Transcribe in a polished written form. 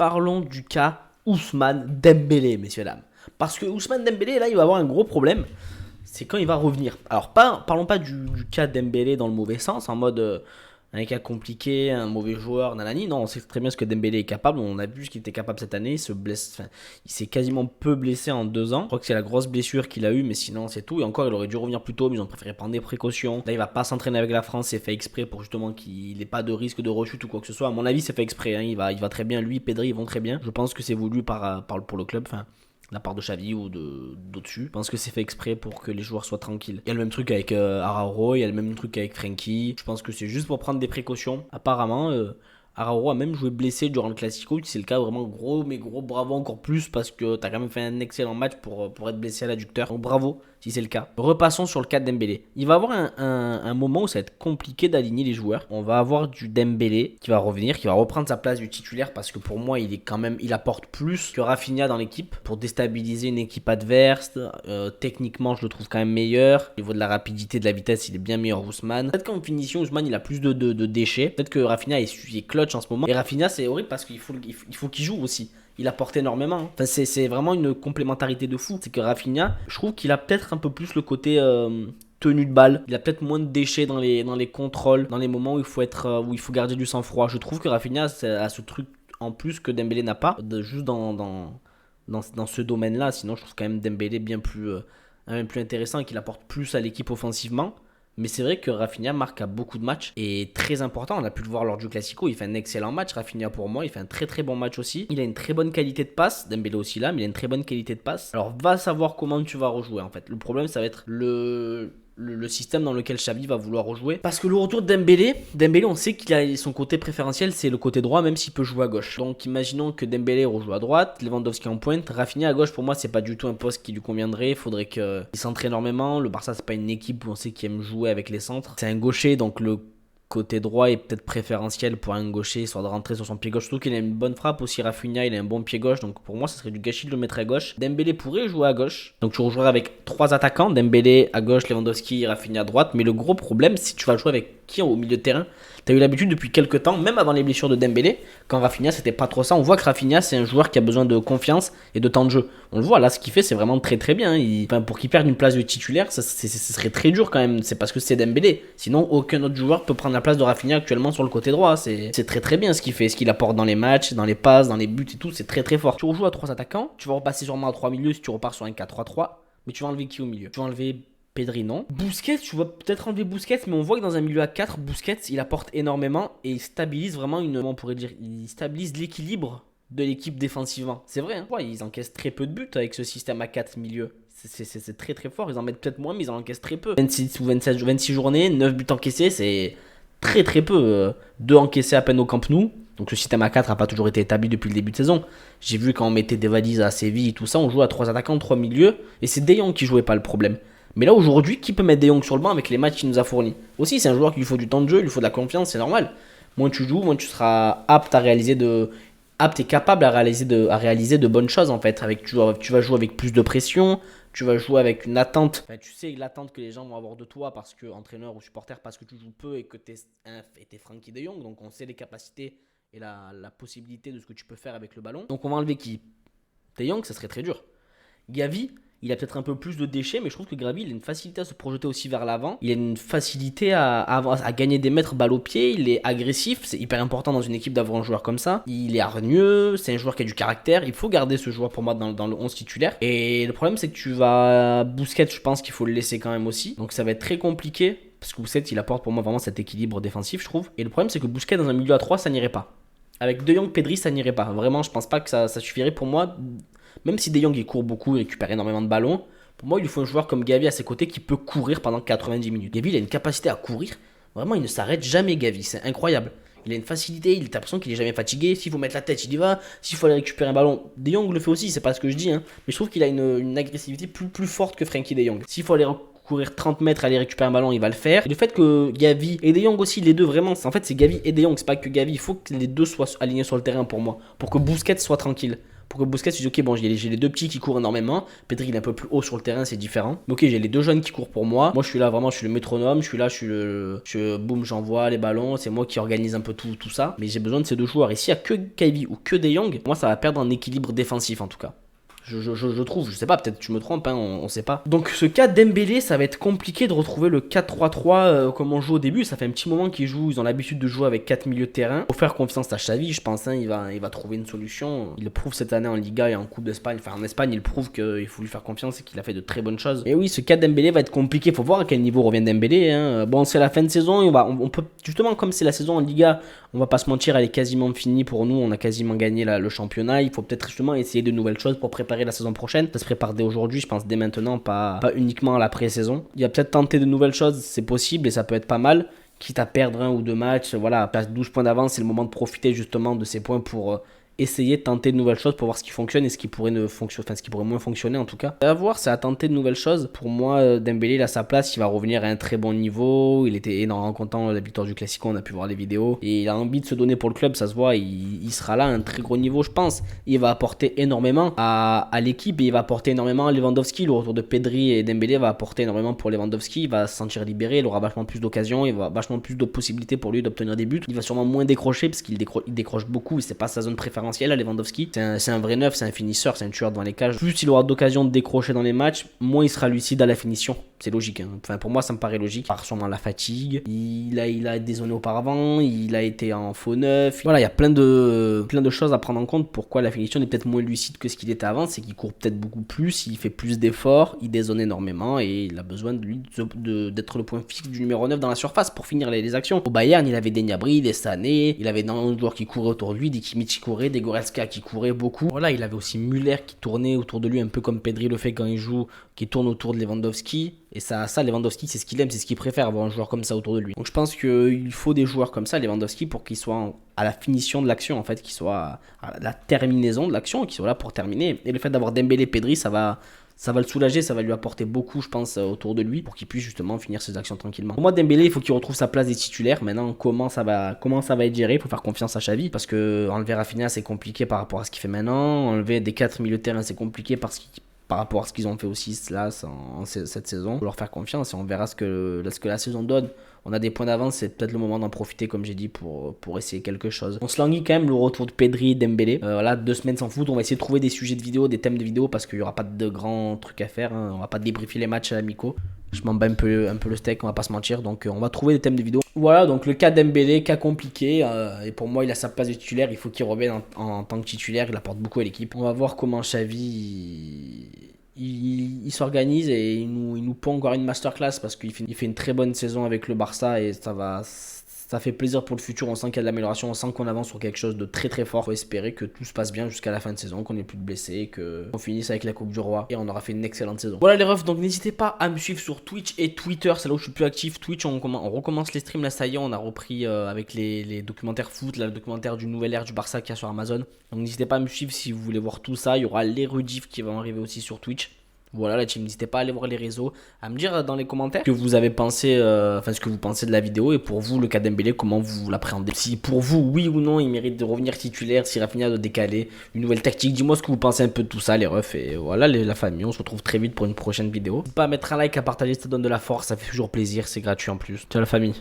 parlons du cas Ousmane Dembélé, messieurs dames. Parce que Ousmane Dembélé, là, il va avoir un gros problème. C'est quand il va revenir. Alors, parlons pas du cas Dembélé dans le mauvais sens, en mode un cas compliqué, un mauvais joueur, nanani. Non, on sait très bien ce que Dembélé est capable. On a vu ce qu'il était capable cette année. Il s'est quasiment peu blessé en 2 ans. Je crois que c'est la grosse blessure qu'il a eue, mais sinon, c'est tout. Et encore, il aurait dû revenir plus tôt, mais ils ont préféré prendre des précautions. Là, il va pas s'entraîner avec la France. C'est fait exprès pour justement qu'il n'ait pas de risque de rechute ou quoi que ce soit. À mon avis, c'est fait exprès. Hein. Il va très bien. Lui, Pedri, ils vont très bien. Je pense que c'est voulu pour le club. Enfin, de la part de Xavi ou d'au-dessus. Je pense que c'est fait exprès pour que les joueurs soient tranquilles. Il y a le même truc avec Araujo, il y a le même truc avec Frenkie. Je pense que c'est juste pour prendre des précautions. Apparemment, Araujo a même joué blessé durant le Classico. Si c'est le cas, vraiment gros, mais gros bravo encore plus parce que t'as quand même fait un excellent match pour être blessé à l'adducteur. Donc bravo si c'est le cas. Repassons sur le cas de Dembélé. Il va avoir un moment où ça va être compliqué d'aligner les joueurs. On va avoir du Dembélé qui va revenir, qui va reprendre sa place du titulaire parce que pour moi, il apporte plus que Rafinha dans l'équipe pour déstabiliser une équipe adverse. Techniquement, je le trouve quand même meilleur. Au niveau de la rapidité, de la vitesse, il est bien meilleur Ousmane. Peut-être qu'en finition, Ousmane, il a plus de déchets. Peut-être que Rafinha est clutch en ce moment. Et Rafinha, c'est horrible parce qu'il faut qu'il joue aussi. Il apporte énormément. Enfin, c'est vraiment une complémentarité de fou. C'est que Rafinha, je trouve qu'il a peut-être un peu plus le côté tenue de balle. Il a peut-être moins de déchets dans les contrôles, dans les moments où il faut garder du sang-froid. Je trouve que Rafinha a ce truc en plus que Dembélé n'a pas, juste dans ce domaine-là. Sinon, je trouve quand même Dembélé bien plus intéressant et qu'il apporte plus à l'équipe offensivement. Mais c'est vrai que Rafinha marque à beaucoup de matchs et est très important. On a pu le voir lors du Classico. Il fait un excellent match. Rafinha, pour moi, il fait un très très bon match aussi. Il a une très bonne qualité de passe. Dembélé aussi là, mais il a une très bonne qualité de passe. Alors, va savoir comment tu vas rejouer en fait. Le problème, ça va être le système dans lequel Xavi va vouloir rejouer. Parce que le retour de Dembélé, on sait qu'il a son côté préférentiel, c'est le côté droit, même s'il peut jouer à gauche. Donc imaginons que Dembélé rejoue à droite, Lewandowski en pointe, Rafinha à gauche, pour moi, c'est pas du tout un poste qui lui conviendrait. Il faudrait qu'il centre énormément. Le Barça, c'est pas une équipe où on sait qu'il aime jouer avec les centres. C'est un gaucher, donc le côté droit est peut-être préférentiel pour un gaucher, soit de rentrer sur son pied gauche. Surtout qu'il a une bonne frappe aussi. Rafinha, il a un bon pied gauche, donc pour moi, ça serait du gâchis de le mettre à gauche. Dembélé pourrait jouer à gauche, donc tu rejouerais avec 3 attaquants, Dembélé à gauche, Lewandowski, Rafinha à droite. Mais le gros problème, c'est tu vas jouer avec qui au milieu de terrain? T'as eu l'habitude depuis quelques temps, même avant les blessures de Dembélé, quand Rafinha c'était pas trop ça. On voit que Rafinha c'est un joueur qui a besoin de confiance et de temps de jeu. On le voit là, ce qu'il fait c'est vraiment très très bien. Pour qu'il perde une place de titulaire, ce serait très dur quand même. C'est parce que c'est Dembélé. Sinon aucun autre joueur peut prendre la place de Rafinha actuellement sur le côté droit. C'est très très bien ce qu'il fait, ce qu'il apporte dans les matchs, dans les passes, dans les buts et tout. C'est très très fort. Tu rejoues à 3 attaquants, tu vas repasser sûrement à 3 milieux si tu repars sur un 4-3-3. Mais tu vas enlever qui au milieu? Tu vas enlever Pedri, non. Busquets, tu vas peut-être enlever Busquets, mais on voit que dans un milieu à 4, Busquets, il apporte énormément et il stabilise vraiment on pourrait dire, il stabilise l'équilibre de l'équipe défensivement. C'est vrai, hein. Ouais, ils encaissent très peu de buts avec ce système à 4 milieux. C'est très très fort, ils en mettent peut-être moins, mais ils en encaissent très peu. 26 ou 26 journées, 9 buts encaissés, c'est très très peu. 2 encaissés à peine au Camp Nou. Donc le système à 4 n'a pas toujours été établi depuis le début de saison. J'ai vu quand on mettait des valises à Séville et tout ça, on jouait à 3 attaquants, 3 milieux, et c'est De Jong qui jouait pas le problème. Mais là aujourd'hui, qui peut mettre De Jong sur le banc avec les matchs qu'il nous a fournis? Aussi, c'est un joueur qui lui faut du temps de jeu, il lui faut de la confiance, c'est normal. Moins tu joues, moins tu seras apte et capable à réaliser de bonnes choses en fait. Tu vas jouer avec plus de pression, tu vas jouer avec une attente. Enfin, tu sais l'attente que les gens vont avoir de toi parce que entraîneur ou supporter, parce que tu joues peu et que t'es Frenkie de Jong, donc on sait les capacités et la possibilité de ce que tu peux faire avec le ballon. Donc on va enlever qui? De Jong, ça serait très dur. Gavi, il a peut-être un peu plus de déchets, mais je trouve que Gavi, il a une facilité à se projeter aussi vers l'avant. Il a une facilité à gagner des mètres balle au pied. Il est agressif. C'est hyper important dans une équipe d'avoir un joueur comme ça. Il est hargneux. C'est un joueur qui a du caractère. Il faut garder ce joueur pour moi dans le 11 titulaire. Et le problème, c'est que Busquets, je pense qu'il faut le laisser quand même aussi. Donc ça va être très compliqué. Parce que Busquets, il apporte pour moi vraiment cet équilibre défensif, je trouve. Et le problème, c'est que Busquets dans un milieu à 3, ça n'irait pas. Avec De Jong, Pedri, ça n'irait pas. Vraiment, je pense pas que ça suffirait pour moi. Même si De Jong il court beaucoup, il récupère énormément de ballons, pour moi il lui faut un joueur comme Gavi à ses côtés qui peut courir pendant 90 minutes. Gavi il a une capacité à courir, vraiment il ne s'arrête jamais Gavi, c'est incroyable. Il a une facilité, il a l'impression qu'il est jamais fatigué, s'il faut mettre la tête il y va, s'il faut aller récupérer un ballon. De Jong le fait aussi, c'est pas ce que je dis, hein, mais je trouve qu'il a une agressivité plus forte que Frenkie de Jong. S'il faut aller courir 30 mètres, aller récupérer un ballon, il va le faire. Et le fait que Gavi et De Jong aussi, les deux vraiment, en fait c'est Gavi et De Jong, c'est pas que Gavi, il faut que les deux soient alignés sur le terrain pour moi, pour que Busquets soit tranquille. Pour que Busquets, tu dis, ok, bon, j'ai les deux petits qui courent énormément. Pedri, il est un peu plus haut sur le terrain, c'est différent. Mais ok, j'ai les deux jeunes qui courent pour moi. Moi, je suis là, vraiment, je suis le métronome. Je suis là, boum, j'envoie les ballons. C'est moi qui organise un peu tout ça. Mais j'ai besoin de ces deux joueurs. Et s'il y a que Kaivi ou que De Jong, moi, ça va perdre en équilibre défensif, en tout cas. Je trouve, je sais pas, peut-être tu me trompes, hein, on sait pas. Donc ce cas Dembélé, ça va être compliqué de retrouver le 4-3-3 comme on joue au début. Ça fait un petit moment qu'ils jouent, ils ont l'habitude de jouer avec 4 milieux de terrain. Faut faire confiance à Xavi, je pense, hein, il va trouver une solution. Il le prouve cette année en Liga et en Coupe d'Espagne. Enfin en Espagne, il prouve qu'il faut lui faire confiance et qu'il a fait de très bonnes choses. Et oui, ce cas Dembélé va être compliqué, faut voir à quel niveau revient Dembélé. Hein. Bon, c'est la fin de saison, on peut, justement, comme c'est la saison en Liga, on va pas se mentir, elle est quasiment finie pour nous, on a quasiment gagné le championnat. Il faut peut-être justement essayer de nouvelles choses pour préparer la saison prochaine. Ça se prépare dès aujourd'hui, je pense dès maintenant, pas uniquement à la pré-saison. Il y a peut-être tenter de nouvelles choses, c'est possible et ça peut être pas mal. Quitte à perdre un ou deux matchs, voilà, à 12 points d'avance, c'est le moment de profiter justement de ces points pour essayer de tenter de nouvelles choses pour voir ce qui fonctionne et ce qui pourrait ne fonctionner, enfin ce qui pourrait moins fonctionner en tout cas. À voir, c'est à tenter de nouvelles choses. Pour moi, Dembélé, il a sa place, il va revenir à un très bon niveau. Il était énormément content de la victoire du Classico, on a pu voir les vidéos. Et il a envie de se donner pour le club, ça se voit, il sera là à un très gros niveau, je pense. Il va apporter énormément à l'équipe et il va apporter énormément à Lewandowski. Le retour de Pedri et Dembélé va apporter énormément pour Lewandowski. Il va se sentir libéré, il aura vachement plus d'occasions, il va vachement plus de possibilités pour lui d'obtenir des buts. Il va sûrement moins décrocher parce qu'il décroche beaucoup et c'est pas sa zone préférentielle à Lewandowski. C'est un vrai neuf, c'est un finisseur, c'est un tueur devant les cages. Plus il aura d'occasions de décrocher dans les matchs, moins il sera lucide à la finition. C'est logique, hein. Enfin pour moi ça me paraît logique. Par sûrement la fatigue, il a dézonné auparavant, il a été en faux neuf. Voilà, il y a plein de choses à prendre en compte. Pourquoi la finition est peut-être moins lucide que ce qu'il était avant, c'est qu'il court peut-être beaucoup plus, il fait plus d'efforts, il dézone énormément et il a besoin de lui d'être le point fixe du numéro 9 dans la surface pour finir les actions. Au Bayern, il avait des Gnabry, des Sané, il avait énormément de joueurs qui couraient autour de lui, des Kimmich qui couraient, des Goretzka qui courait beaucoup. Voilà, il avait aussi Müller qui tournait autour de lui, un peu comme Pedri le fait quand il joue, qui tourne autour de Lewandowski. Et ça Lewandowski, c'est ce qu'il aime, c'est ce qu'il préfère, avoir un joueur comme ça autour de lui. Donc je pense qu'il faut des joueurs comme ça, Lewandowski, pour qu'il soit à la finition de l'action, en fait, qu'il soit à la terminaison de l'action, qu'il soit là pour terminer. Et le fait d'avoir Dembélé, Pedri, ça va le soulager, ça va lui apporter beaucoup, je pense, autour de lui, pour qu'il puisse justement finir ses actions tranquillement. Pour moi, Dembélé, il faut qu'il retrouve sa place des titulaires. Maintenant, comment ça va être géré? Il faut faire confiance à Xavi, parce que enlever Rafinha, c'est compliqué par rapport à ce qu'il fait maintenant. Enlever des 4 milieux de terrain, c'est compliqué par rapport à ce qu'ils ont fait aussi là, cette saison. Il faut leur faire confiance et on verra ce que la saison donne. On a des points d'avance, c'est peut-être le moment d'en profiter, comme j'ai dit, pour essayer quelque chose. On se languit quand même le retour de Pedri et Dembélé. Là, 2 semaines sans foot, on va essayer de trouver des sujets de vidéo, des thèmes de vidéo, parce qu'il n'y aura pas de grands trucs à faire. Hein. On va pas débriefer les matchs amicaux. Je m'en bats un peu le steak, on va pas se mentir. Donc on va trouver des thèmes de vidéo. Voilà, donc le cas Dembélé, cas compliqué. Et pour moi, il a sa place de titulaire. Il faut qu'il revienne en tant que titulaire. Il apporte beaucoup à l'équipe. On va voir comment Xavi il s'organise et il nous pond encore une masterclass parce qu'il fait une très bonne saison avec le Barça et ça fait plaisir pour le futur. On sent qu'il y a de l'amélioration, on sent qu'on avance sur quelque chose de très très fort. Il faut espérer que tout se passe bien jusqu'à la fin de saison, qu'on n'ait plus de blessés, qu'on finisse avec la Coupe du Roi et on aura fait une excellente saison. Voilà les refs, donc n'hésitez pas à me suivre sur Twitch et Twitter, c'est là où je suis plus actif. Twitch, on recommence les streams, là ça y est, on a repris avec les documentaires foot, là, le documentaire du nouvel ère du Barça qu'il y a sur Amazon. Donc n'hésitez pas à me suivre si vous voulez voir tout ça. Il y aura les rediffs qui vont arriver aussi sur Twitch. Voilà la team, n'hésitez pas à aller voir les réseaux, à me dire dans les commentaires ce que vous avez pensé, ce que vous pensez de la vidéo et pour vous le cas Dembélé, comment vous l'appréhendez. Si pour vous, oui ou non, il mérite de revenir titulaire, si Rafinha doit décaler, une nouvelle tactique, dis-moi ce que vous pensez un peu de tout ça les refs et voilà la famille, on se retrouve très vite pour une prochaine vidéo. N'hésitez pas à mettre un like, à partager, ça donne de la force, ça fait toujours plaisir, c'est gratuit en plus. Ciao la famille.